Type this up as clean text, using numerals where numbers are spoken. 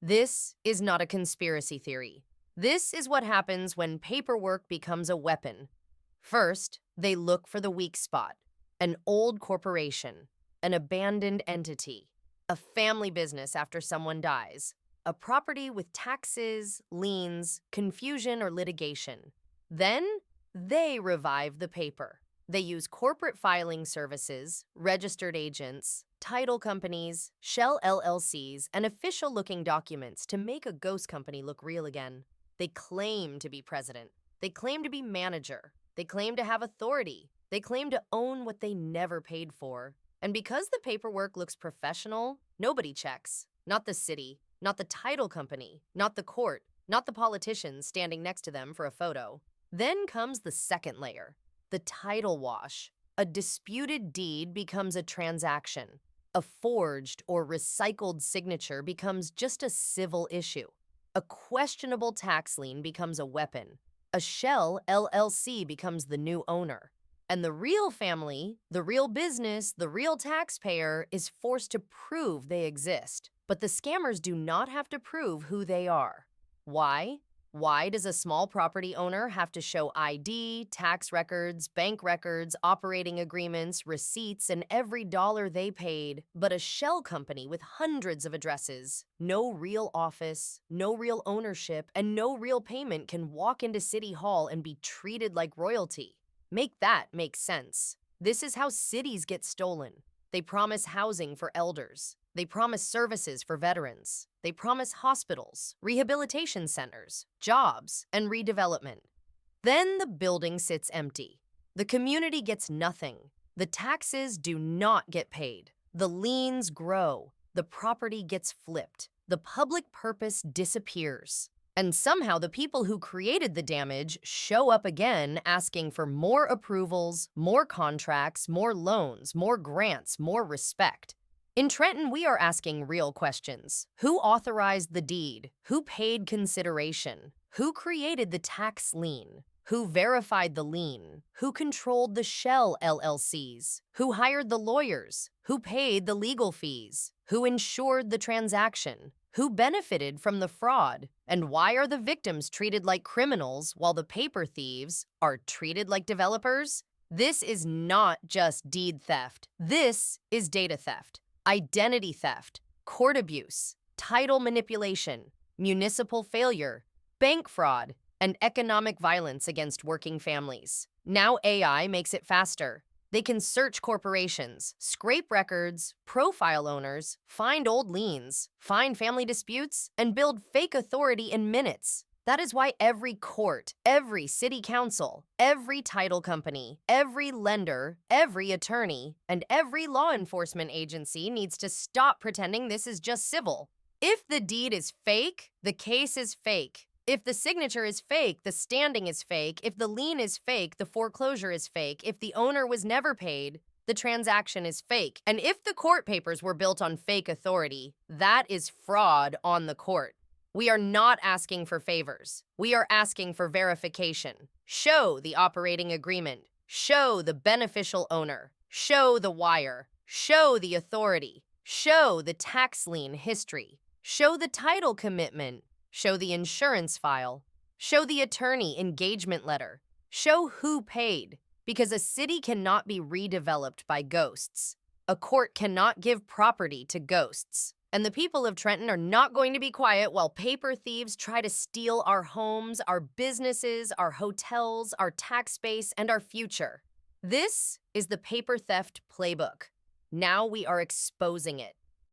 This is not a conspiracy theory. This is what happens when paperwork becomes a weapon. First, they look for the weak spot: an old corporation, an abandoned entity, a family business after someone dies, a property with taxes, liens, confusion, or litigation. Then, they revive the paper. They use corporate filing services, registered agents, title companies, shell LLCs, and official looking documents to make a ghost company look real again. They claim to be president. They claim to be manager. They claim to have authority. They claim to own what they never paid for. And because the paperwork looks professional, nobody checks. Not the city, not the title company, not the court, not the politicians standing next to them for a photo. Then comes the second layer: the title wash. A disputed deed becomes a transaction. A forged or recycled signature becomes just a civil issue. A questionable tax lien becomes a weapon. A shell LLC becomes the new owner. And the real family, the real business, the real taxpayer is forced to prove they exist. But the scammers do not have to prove who they are. Why? Why does a small property owner have to show ID, tax records, bank records, operating agreements, receipts, and every dollar they paid, but a shell company with hundreds of addresses, no real office, no real ownership, and no real payment can walk into City Hall and be treated like royalty? Make that make sense. This is how cities get stolen. They promise housing for elders. They promise services for veterans. They promise hospitals, rehabilitation centers, jobs, and redevelopment. Then the building sits empty. The community gets nothing. The taxes do not get paid. The liens grow. The property gets flipped. The public purpose disappears. And somehow the people who created the damage show up again asking for more approvals, more contracts, more loans, more grants, more respect. In Trenton, we are asking real questions. Who authorized the deed? Who paid consideration? Who created the tax lien? Who verified the lien? Who controlled the shell LLCs? Who hired the lawyers? Who paid the legal fees? Who insured the transaction? Who benefited from the fraud? And why are the victims treated like criminals while the paper thieves are treated like developers? This is not just deed theft. This is data theft, identity theft, court abuse, title manipulation, municipal failure, bank fraud, and economic violence against working families. Now AI makes it faster. They can search corporations, scrape records, profile owners, find old liens, find family disputes, and build fake authority in minutes. That is why every court, every city council, every title company, every lender, every attorney, and every law enforcement agency needs to stop pretending this is just civil. If the deed is fake, the case is fake. If the signature is fake, the standing is fake. If the lien is fake, the foreclosure is fake. If the owner was never paid, the transaction is fake. And if the court papers were built on fake authority, that is fraud on the court. We are not asking for favors. We are asking for verification. Show the operating agreement. Show the beneficial owner. Show the wire. Show the authority. Show the tax lien history. Show the title commitment. Show the insurance file. Show the attorney engagement letter. Show who paid. Because a city cannot be redeveloped by ghosts. A court cannot give property to ghosts. And the people of Trenton are not going to be quiet while paper thieves try to steal our homes, our businesses, our hotels, our tax base, and our future. This is the paper theft playbook. Now we are exposing it.